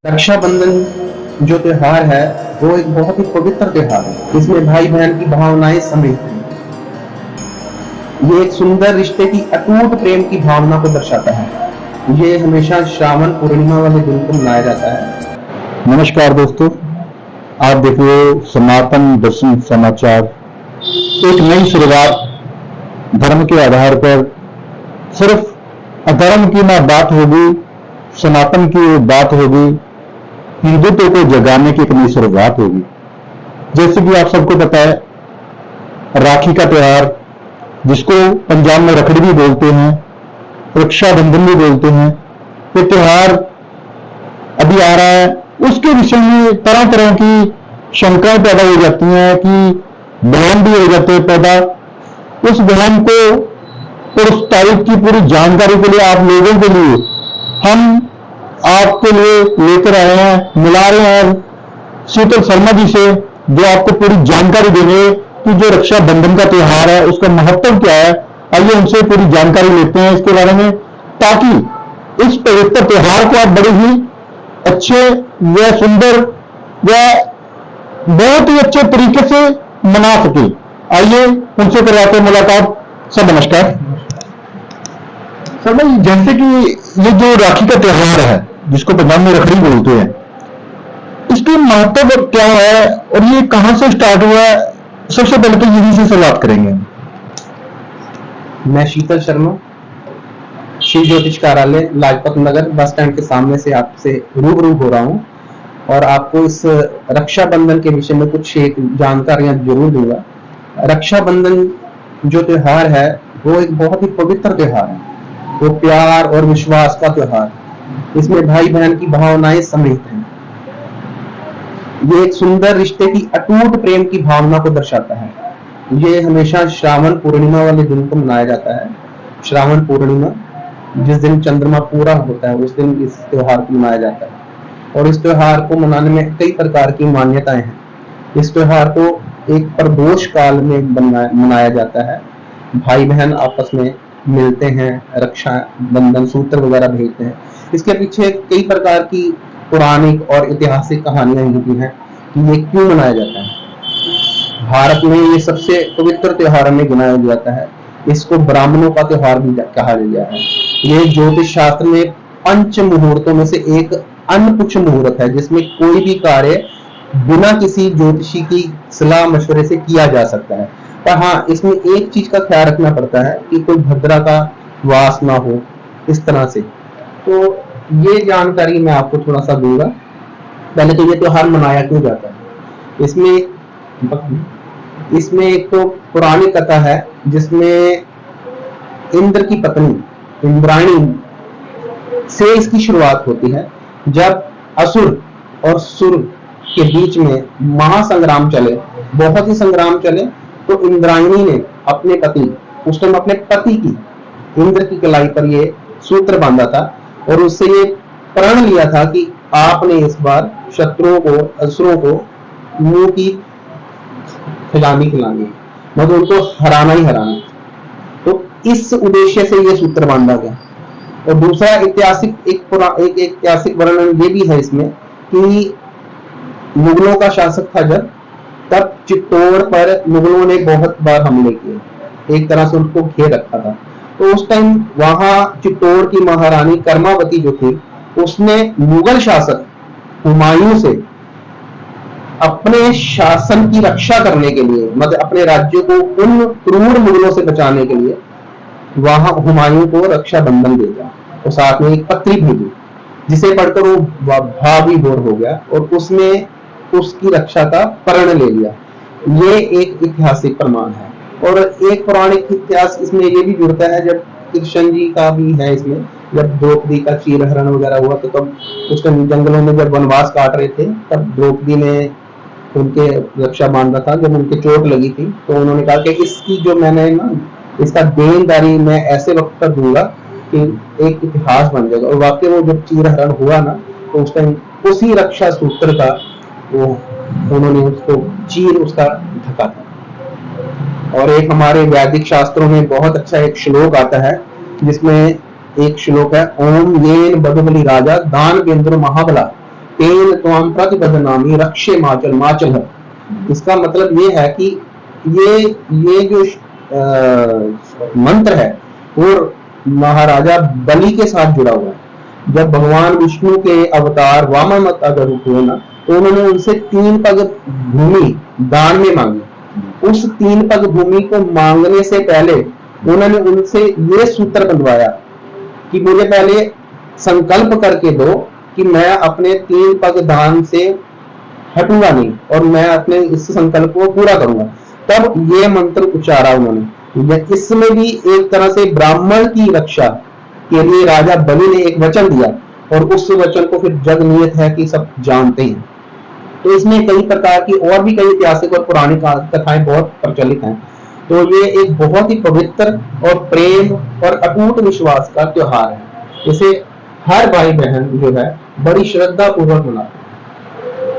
रक्षाबंधन जो त्योहार है वो एक बहुत ही पवित्र त्योहार है। इसमें भाई बहन की भावनाएं सम्मिलित हैं। ये एक सुंदर रिश्ते की अटूट प्रेम की भावना को दर्शाता है। ये हमेशा श्रावण पूर्णिमा वाले दिन को मनाया जाता है। नमस्कार दोस्तों, आप देख रहे हो सनातन दर्शन समाचार। एक नई शुरुआत धर्म के आधार पर। सिर्फ अधर्म की ना बात होगी, सनातन की बात होगी, हिंदुत्व को जगाने की एक नई शुरुआत होगी। जैसे कि आप सबको पता है, राखी का त्योहार, जिसको पंजाब में रखड़ी भी बोलते हैं, रक्षाबंधन भी बोलते हैं, ये त्योहार अभी आ रहा है। उसके विषय में तरह तरह की शंकाएं पैदा हो जाती हैं कि बहन भी हो जाते हैं पैदा। उस बहन को और उस तारीख की पूरी जानकारी के लिए आप लोगों के लिए हम आपके लिए लेकर आए हैं, मिला रहे हैं शीतल शर्मा जी से, जो आपको पूरी जानकारी देंगे कि जो रक्षाबंधन का त्योहार है उसका महत्व क्या है। आइए उनसे पूरी जानकारी लेते हैं इसके बारे में, ताकि इस पवित्र त्योहार को आप बड़े ही अच्छे व सुंदर व बहुत ही अच्छे तरीके से मना सके। आइए उनसे करवाते हैं मुलाकात। सर नमस्कार। सर भाई, जैसे कि ये जो राखी का त्योहार है, जिसको पंजाब में रखड़ी बोलते हैं, इसकी महत्व क्या है और ये कहां से स्टार्ट हुआ है? सबसे पहले तो यही से शुरुआत करेंगे। मैं शीतल शर्मा, शिव ज्योतिष कार्यालय लाजपत नगर बस स्टैंड के सामने से आपसे रूबरू हो रहा हूँ और आपको इस रक्षाबंधन के विषय में कुछ एक जानकारियां जरूर दूंगा। रक्षाबंधन जो त्योहार है वो एक बहुत ही पवित्र त्योहार है। वो प्यार और विश्वास का त्योहार है। इसमें भाई बहन की भावनाएं सम्मिलित हैं। ये एक सुंदर रिश्ते की अटूट प्रेम की भावना को दर्शाता है। ये हमेशा श्रावण पूर्णिमा वाले दिन को मनाया जाता है। श्रावण पूर्णिमा, जिस दिन चंद्रमा पूरा होता है, उस दिन इस त्योहार को मनाया जाता है। और इस त्योहार को मनाने में कई प्रकार की मान्यताएं हैं। इस त्योहार को एक प्रदोष काल में मनाया जाता है। भाई बहन आपस में मिलते हैं, रक्षा बंधन सूत्र वगैरह भेजते हैं। इसके पीछे कई प्रकार की पौराणिक और ऐतिहासिक कहानियां जुड़ी हैं कि ये क्यों मनाया जाता है। भारत में ये सबसे पवित्र त्योहारों में गिनाया जाता है। इसको ब्राह्मणों का त्योहार भी कहा गया है। ये ज्योतिष शास्त्र में पंच मुहूर्तों में से एक अन्नपुच्छ मुहूर्त है, जिसमें कोई भी कार्य बिना किसी ज्योतिषी की सलाह मशवरे से किया जा सकता है। पर हाँ, इसमें एक चीज का ख्याल रखना पड़ता है कि कोई भद्रा का वास ना हो, इस तरह से। तो ये जानकारी मैं आपको थोड़ा सा दूंगा। पहले तो ये त्योहार मनाया क्यों जाता है। इसमें एक तो पुरानी कथा है, जिसमें इंद्र की पत्नी इंद्राणी से इसकी शुरुआत होती है। जब असुर और सुर के बीच में महासंग्राम चले, बहुत ही संग्राम चले, तो इंद्रायणी ने अपने पति, उस टाइम अपने पति की, इंद्र की कलाई पर ये सूत्र बांधा था और उससे ये प्रण लिया था कि आपने इस बार शत्रुओं को, असुरों को मुंह की खिलानी, मतलब उनको हराना ही हराना। तो इस उद्देश्य से ये सूत्र बांधा गया। और दूसरा ऐतिहासिक एक ऐतिहासिक वर्णन ये भी है इसमें कि मुगलों का शासक था जब, तब चित्तौड़ पर मुगलों ने बहुत बार हमले किए, एक तरह से उनको घेर रखा था। तो उस टाइम वहां चित्तौड़ की महारानी कर्मावती जो थी, उसने मुगल शासक हुमायूं से अपने शासन की रक्षा करने के लिए, मतलब अपने राज्य को उन क्रूर मुगलों से बचाने के लिए, वहां हुमायूं को रक्षाबंधन भेजा और साथ में एक पत्री भेजी, जिसे पढ़कर वो भावी भोर हो गया और उसने उसकी रक्षा का प्रण ले लिया। ये एक ऐतिहासिक प्रमाण है। और एक पौराणिक इतिहास इसमें ये भी जुड़ता है, जब कृष्ण जी का भी है इसमें। जब द्रौपदी का चीरहरण वगैरह हुआ, तो तब उस टाइम जंगलों में जब वनवास काट रहे थे, तब द्रौपदी ने उनके रक्षा बांधा था। जब उनके चोट लगी थी, तो उन्होंने कहा कि इसकी जो मैंने ना, इसका देनदारी मैं ऐसे वक्त पर दूंगा कि एक इतिहास बन जाएगा। और वाकई वो जब चीरहरण हुआ ना, तो उस टाइम उसी रक्षा सूत्र का वो उन्होंने उसको चीर उसका ढका था। और एक हमारे वैदिक शास्त्रों में बहुत अच्छा एक श्लोक आता है, जिसमें एक श्लोक है, ओम येन बदबली राजा दान केंद्र महाबला तेन त्वाम प्रतिबद्धनामि रक्षे माचल माचल है। इसका मतलब ये है कि ये जो मंत्र है वो महाराजा बलि के साथ जुड़ा हुआ है। जब भगवान विष्णु के अवतार वामन अवतार हुए ना, तो उन्होंने उनसे 3 पग भूमि दान में मांगी। उस 3 पग भूमि को मांगने से पहले उन्होंने उनसे ये सूत्र बंधवाया कि मुझे पहले संकल्प करके दो कि मैं अपने 3 पग दान से हटूंगा नहीं और मैं अपने इस संकल्प को पूरा करूंगा। तब ये मंत्र उच्चारा उन्होंने। इसमें भी एक तरह से ब्राह्मण की रक्षा के लिए राजा बलि ने एक वचन दिया, और उस वचन को फिर जग नियत है कि सब जानते हैं। तो इसमें कई प्रकार की और भी कई ऐतिहासिक और पौराणिक कथाएं बहुत प्रचलित हैं। तो ये एक बहुत ही पवित्र और प्रेम और अटूट विश्वास का त्योहार है। इसे हर भाई बहन जो है बड़ी श्रद्धा पूर्वक मनाते हैं।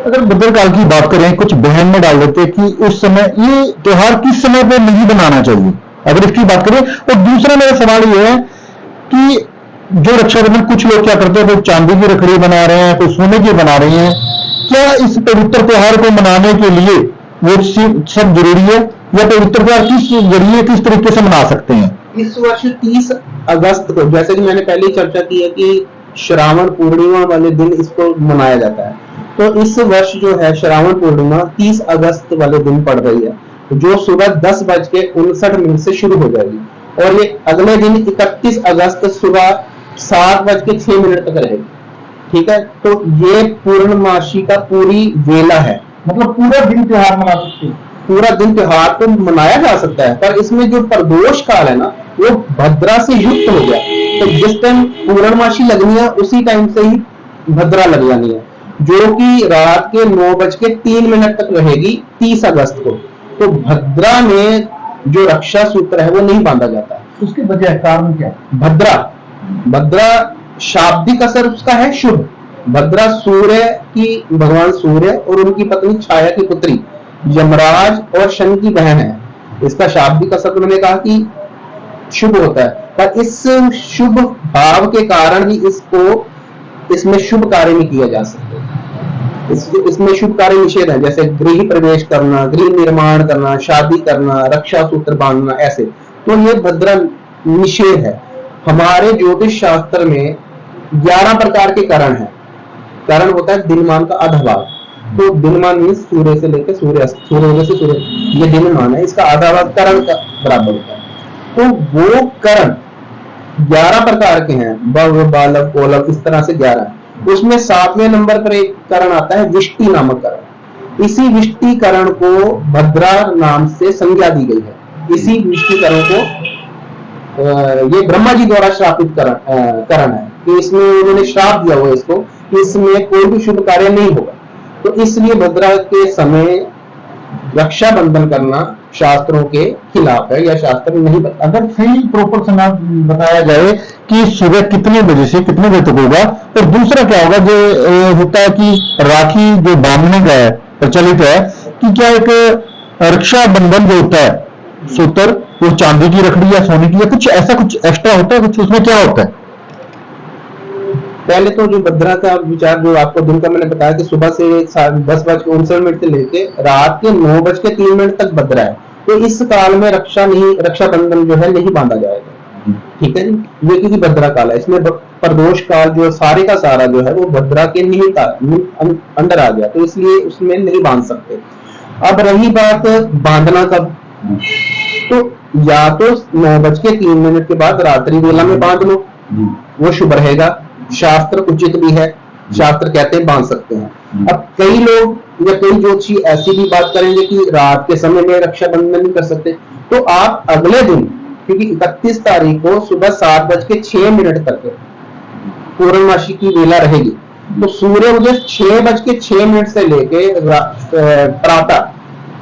अगर भद्रकाल की बात करें, कुछ बहन में डाल देते कि उस समय ये त्योहार किस समय पे नहीं बनाना चाहिए, अगर इसकी बात करें। और दूसरा मेरा सवाल ये है कि जो रक्षाबंधन कुछ लोग क्या करते हैं, कोई चांदी की रखड़ी बना रहे हैं, कोई सोने की बना रही हैं, क्या इस पवित्र त्योहार को मनाने के लिए वो सब जरूरी है, या पवित्र त्योहार किस जरिए किस तरीके से मना सकते हैं? इस वर्ष 30 अगस्त को, जैसे कि मैंने पहले ही चर्चा की है कि श्रावण पूर्णिमा वाले दिन इसको मनाया जाता है। तो इस वर्ष जो है श्रावण पूर्णिमा 30 अगस्त वाले दिन पड़ रही है, जो सुबह 10:59 से शुरू हो जाएगी, और ये अगले दिन 31 अगस्त सुबह 7:06 तक रहेगी। ठीक है, तो ये पूर्णमासी का पूरी वेला है, मतलब पूरा दिन त्योहार मना सकते हैं। पूरा दिन त्योहार को मनाया जा सकता है, पर इसमें जो प्रदोष काल है ना, वो भद्रा से युक्त हो गया। तो जिस टाइम पूर्णमासी लगनी है उसी टाइम से ही भद्रा लग जानी है, जो कि रात के 9:03 तक रहेगी 30 अगस्त को। तो भद्रा में जो रक्षा सूत्र है वो नहीं बांधा जाता। उसके वजह कारण क्या? भद्रा शाब्दिक असर उसका है शुभ। भद्रा सूर्य की, भगवान सूर्य और उनकी पत्नी छाया की पुत्री यमराज और शनि की बहन है। इसका शाब्दिक असर उन्होंने कहा कि शुभ होता है, पर इस शुभ भाव के कारण ही इसमें शुभ कार्य नहीं किया जा सकता। इसमें शुभ कार्य निषेध है, जैसे गृह प्रवेश करना, गृह निर्माण करना, शादी करना, रक्षा सूत्र बांधना, ऐसे। तो ये भद्रा निषेध है। हमारे ज्योतिष शास्त्र में 11 प्रकार के करण है। करण होता है दिनमान का आधा भाग। तो दिनमान मीन्स सूर्य से लेकर सूर्यास्त, सूर्योदय से सूर्य, ये दिनमान है, इसका आधा भाग करण का बराबर होता है। तो वो करण 11 प्रकार के हैं, बव, बालव, कोलव, इस तरह से 11। उसमें 7वें नंबर पर एक करण आता है विष्टि नामक करण। इसी विष्टि करण को भद्रा नाम से संज्ञा दी गई है। इसी विष्टि करण को ये ब्रह्मा जी द्वारा श्रापित करण है कि इसमें उन्होंने श्राप दिया हुआ है इसको कि इसमें कोई भी शुभ कार्य नहीं होगा। तो इसलिए भद्रा के समय रक्षाबंधन करना शास्त्रों के खिलाफ है, या शास्त्र नहीं बताता। अगर सही प्रॉपर समय बताया जाए कि सुबह कितने बजे से कितने बजे तक होगा, और दूसरा क्या होगा जो होता है कि राखी जो बांधने का है प्रचलित है, कि क्या एक रक्षाबंधन जो होता है सूत्र वो चांदी की रखड़ी या सोने की या कुछ ऐसा कुछ एक्स्ट्रा होता है, कुछ उसमें क्या होता है? पहले तो जो भद्रा का विचार जो आपको दिन का मैंने बताया कि सुबह से 10:59 से लेके रात के 9:03 तक भद्रा है। तो इस काल में रक्षाबंधन जो है नहीं बांधा जाएगा। ठीक है जी, ये क्योंकि भद्रा काल है, इसमें प्रदोष काल जो सारे का सारा जो है वो भद्रा के निहित अंदर आ गया, तो इसलिए उसमें नहीं बांध सकते। अब रही बात बांधना कब, तो या तो 9:03 के बाद रात्रि वेला में बांध लो, वो शुभ रहेगा, शास्त्र उचित भी है, शास्त्र कहते हैं बांध सकते हैं। अब कई लोग या कई ज्योतिषी ऐसी भी बात करेंगे कि रात के समय में रक्षाबंधन नहीं कर सकते, तो आप अगले दिन, क्योंकि 31 तारीख को सुबह 7:06 तक पूर्णमासी की वेला रहेगी, तो सूर्योदय 6:06 से लेके प्रातः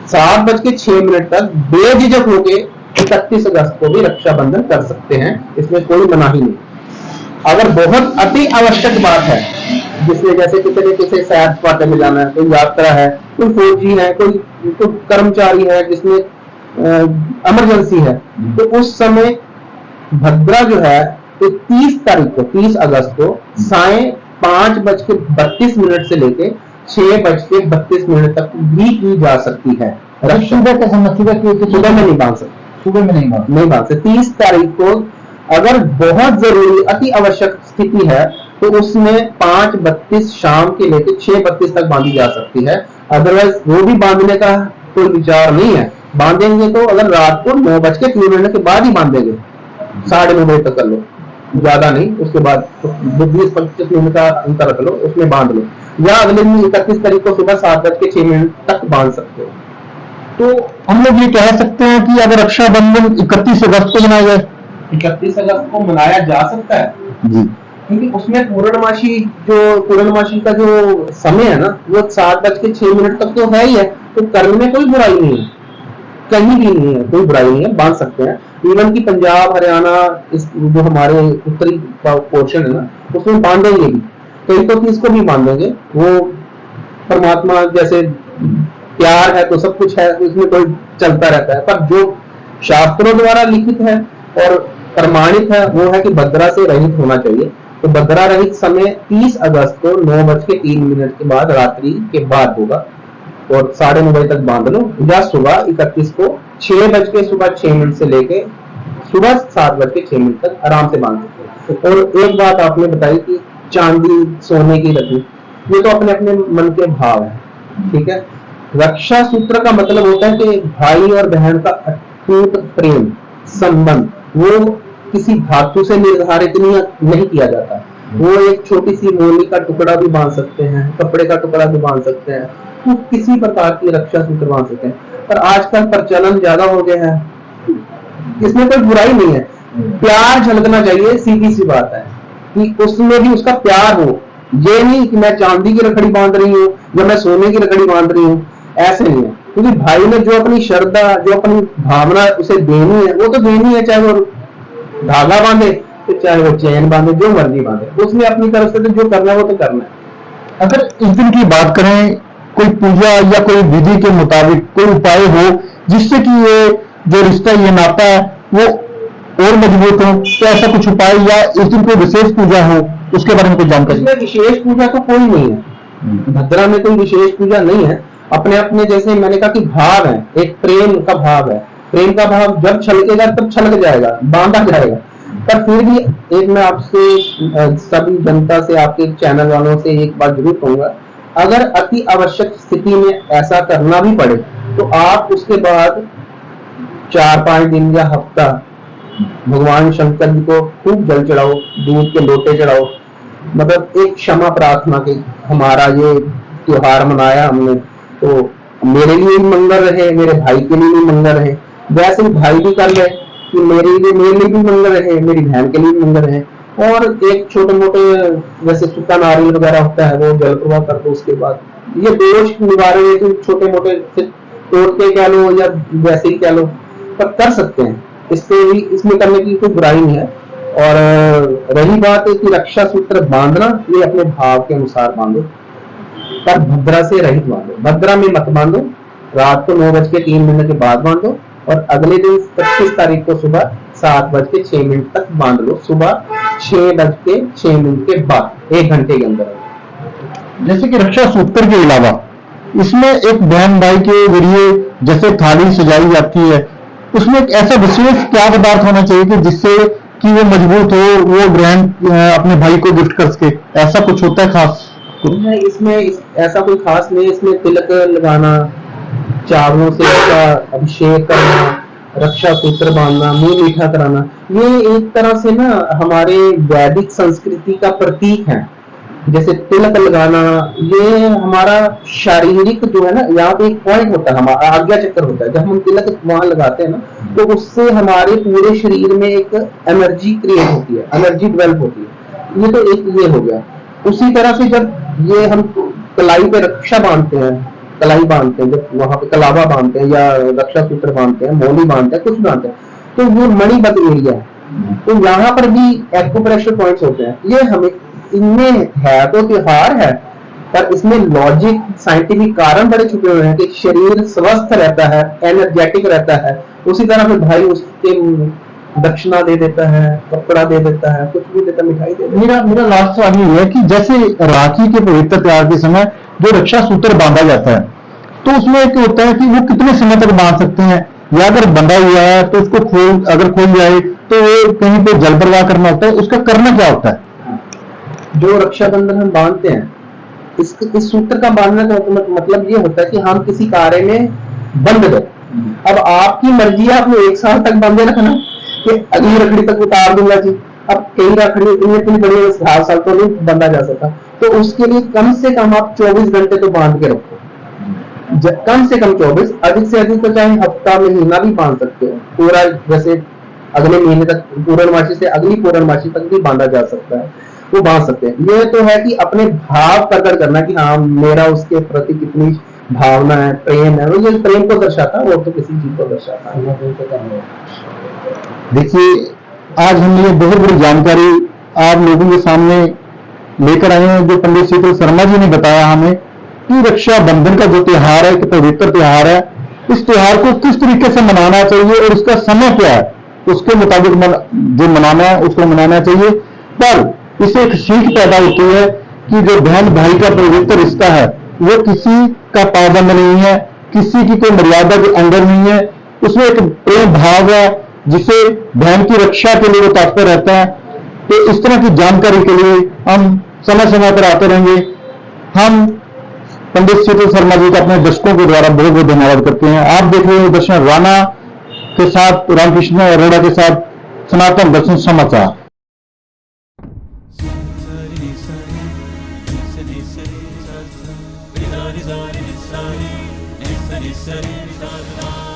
7:06 तक बेझिझक होके 31 अगस्त को भी रक्षाबंधन कर सकते हैं, इसमें कोई मनाही नहीं। अगर बहुत अति आवश्यक बात है, जिसमें जैसे किसी ने किसी सैर सपाटे में जाना है, कोई यात्रा है, कोई फौजी है, कोई कर्मचारी है जिसमें इमरजेंसी है, तो उस समय भद्रा जो है तो 30 तारीख को 30 अगस्त को साय 5:32 से लेके 6:32 तक भी की जा सकती है रक्षा। सुबह का समय, सुबह में नहीं बांध सकते, सुबह में नहीं बांध सकते। 30 तारीख को अगर बहुत जरूरी अति आवश्यक स्थिति है तो उसमें 5:32 शाम के लेकर 6:32 तक बांधी जा सकती है। अदरवाइज वो भी बांधने का कोई विचार नहीं है। बांधेंगे तो अगर रात को 9:03 के बाद ही बांधेंगे, 9:30 बजे तक कर लो, ज्यादा नहीं, उसके बाद 20-25 मिनट का अंतर रख लो, उसमें बांध लो, या अगले दिन 31 तारीख को सुबह 7:06 तक बांध सकते हो। तो हम लोग ये कह सकते हैं कि अगर रक्षाबंधन 31 अगस्त को मनाया जाए, 31 अगस्त को मनाया जा सकता है जी, क्योंकि उसमें पूर्णमासी का जो समय है ना, वो 7:06 तक तो है ही है, तो करने में कोई बुराई नहीं है, कहीं भी नहीं है, कोई बुराई नहीं है, बांध सकते हैं। इवन की पंजाब, हरियाणा, इस जो हमारे उत्तरी पोर्शन है ना, उसमें बांधेंगे भी, कई तो 30 को भी बांधेंगे। वो परमात्मा जैसे प्यार है तो सब कुछ है, उसमें कोई चलता रहता है। पर जो शास्त्रों द्वारा लिखित है और प्रमाणित है वो है कि भद्रा से रहित होना चाहिए। तो भद्रा रहित समय 30 अगस्त को 9:03 के बाद, रात्रि के बाद होगा, और 9:30 बजे तक बांध लो, या सुबह 31 को 6:06 से लेके सुबह 7:06 तक आराम से बांध सकते हो। और एक बात आपने बताई कि चांदी सोने की रखी, ये तो अपने अपने मन के भाव है, ठीक है। रक्षा सूत्र का मतलब होता है कि भाई और बहन का अटूट प्रेम संबंध, वो किसी धातु से निर्धारित नहीं किया जाता। वो एक छोटी सी मोली का टुकड़ा भी बांध सकते हैं, कपड़े का टुकड़ा भी बांध सकते हैं, तो किसी प्रकार की रक्षा सूत्र बांध सकते हैं। पर आजकल प्रचलन ज्यादा हो गया है, इसमें कोई बुराई नहीं है, प्यार झलकना चाहिए, सीधी सी बात है कि उसमें भी उसका प्यार हो। ये नहीं कि मैं चांदी की रखड़ी बांध रही हूँ या मैं सोने की रखड़ी बांध रही हूँ, ऐसे नहीं है। क्योंकि भाई ने जो अपनी श्रद्धा, जो अपनी भावना उसे देनी है, वो तो देनी है, चाहे वो धागा बांधे तो चाहे वो चैन बांधे, जो मर्जी बांधे, उसने अपनी तरफ से तो जो करना है वो तो करना है। अगर इस दिन की बात करें, कोई पूजा या कोई विधि के मुताबिक कोई उपाय हो जिससे कि ये जो रिश्ता, ये नाता है, वो और मजबूत हो, तो ऐसा कुछ उपाय या इस दिन कोई विशेष पूजा हो, उसके बारे में कोई जानकारी? इसमें विशेष पूजा तो कोई नहीं है, भद्रा में कोई विशेष पूजा नहीं है। अपने अपने, जैसे मैंने कहा कि भाव है, एक प्रेम का भाव है, प्रेम का भाव जब छलकेगा तब छलक जाएगा, बांधा जाएगा। पर फिर भी एक मैं आपसे, सभी जनता से, आपके चैनल वालों से एक बात जरूर कहूंगा, अगर अति आवश्यक स्थिति में ऐसा करना भी पड़े तो आप उसके बाद 4-5 दिन या हफ्ता भगवान शंकर जी को खूब जल चढ़ाओ, दूध के लोटे चढ़ाओ, मतलब एक क्षमा प्रार्थना की, हमारा ये त्योहार मनाया हमने, तो मेरे लिए भी मंगल रहे, मेरे भाई के लिए भी मंगल रहे, वैसे ही भाई भी कर ले कि मेरे लिए भी मंगल रहे, मेरी बहन के लिए भी मंगल रहे। और एक छोटे मोटे जैसे सूखा नारियल वगैरह होता है, वो जल प्रवाह कर दो। उसके बाद ये दोष निवारण के छोटे मोटे तोड़ के कह लो या वैसे ही कह लो, पर कर सकते हैं, इसमें करने की कोई बुराई नहीं है। और रही बात है कि रक्षा सूत्र बांधना, ये अपने भाव के अनुसार बांधो, पर भद्रा से रहित बांधो, भद्रा में मत बांधो, रात को 9:03 के बाद बांधो, और अगले दिन 25 तारीख को सुबह 7:06 तक बांध लो, सुबह 6:06 के बाद, 1 घंटे के अंदर। जैसे कि रक्षा सूत्र के अलावा इसमें एक बहन भाई के जरिए जैसे थाली सजाई जाती है, उसमें एक ऐसा विशेष क्या पदार्थ होना चाहिए कि जिससे कि वो मजबूत हो, वो बहन अपने भाई को गिफ्ट कर सके, ऐसा कुछ होता है खास? इसमें ऐसा कोई खास नहीं, इसमें तिलक लगाना, चावलों से उसका अभिषेक करना, रक्षा सूत्र बांधना, मुंह मीठा कराना, ये एक तरह से ना हमारे वैदिक संस्कृति का प्रतीक है। जैसे तिलक लगाना, ये हमारा शारीरिक जो है ना, यहाँ पे एक पॉइंट होता है, हमारा आज्ञा चक्र होता है, जब हम तिलक वहां लगाते हैं ना, तो उससे हमारे पूरे शरीर में एक एनर्जी क्रिएट होती है, एनर्जी डेवलप होती है। ये तो एक ये हो गया। उसी तरह से जब ये हम कलाई पे रक्षा बांधते हैं, कलाई बांधते हैं, जब वहां पे कलावा बांधते हैं या रक्षा सूत्र बांधते हैं, मोली बांधते हैं, कुछ बांधते हैं, तो वो मणिबद्ध एरिया है, तो यहाँ पर भी एक्यूप्रेशर पॉइंट्स होते हैं। ये हमें, इनमें है तो त्योहार है, पर इसमें लॉजिक, साइंटिफिक कारण बड़े छुपे हुए हैं कि शरीर स्वस्थ रहता है, एनर्जेटिक रहता है। उसी तरह फिर भाई उसके दक्षिणा दे देता है, कपड़ा दे देता है, कुछ भी देता, मिठाई दे देता है। मेरा मेरा लास्ट सवाल ये है कि जैसे राखी के पवित्र त्योहार के समय जो रक्षा सूत्र बांधा जाता है, तो उसमें एक होता है कि वो कितने समय तक बांध सकते हैं, या अगर बंधा हुआ है तो उसको अगर खोल जाए तो वो कहीं पे जल प्रवाह करना होता है, उसका करना क्या होता है? जो रक्षाबंधन हम बांधते हैं, इस सूत्र का बांधने का मतलब ये होता है कि हम किसी कार्य में बंध गए। अब आपकी मर्जी है, आपने 1 साल तक बांधे रखना कि अगली रखड़ी तक उतार दूंगा जी। अब कई रखड़ी इतनी बड़ी 7 साल तो नहीं बंधा जा सकता, तो उसके लिए कम से कम आप 24 घंटे तो बांध के रखो। कम से कम 24, अधिक से अधिक तो चाहे हफ्ता महीना भी बांध सकते हो, पूरा जैसे अगले महीने तक, पूर्णमासी से अगली पूर्णमासी तक भी बांधा जा सकता है, वो बांध सकते हैं। ये तो है कि अपने भाव प्रकट करना कि हाँ मेरा उसके प्रति कितनी भावना है, प्रेम है, वो ये प्रेम को दर्शाता है, और तो किसी चीज को दर्शाता है। देखिए, आज हमने ये बहुत बड़ी जानकारी आप लोगों के सामने लेकर आए हैं, जो पंडित शीतल शर्मा जी ने बताया हमें कि रक्षाबंधन का जो त्योहार है, एक पवित्र त्योहार है, इस त्योहार को किस तरीके से मनाना चाहिए और इसका समय क्या है, उसके मुताबिक जो मनाना है उसको मनाना चाहिए। पर इससे एक सीख पैदा होती है कि जो बहन भाई का पवित्र रिश्ता है वो किसी का पाबंद नहीं है, किसी की कोई मर्यादा के अंदर नहीं है, उसमें एक प्रेम भाव है जिसे बहन की रक्षा के लिए वो तत्पर रहता है। तो इस तरह की जानकारी के लिए हम समय समय पर आते रहेंगे। हम पंडित शीतल शर्मा जी का अपने दर्शकों के द्वारा बहुत बहुत धन्यवाद करते हैं। आप देख रहे हैं दर्शन राणा के साथ, रामकृष्ण अरोड़ा के साथ, सनातन दर्शन समाचार। Sari, sari, sari, sari, sari, sari, sari, sari,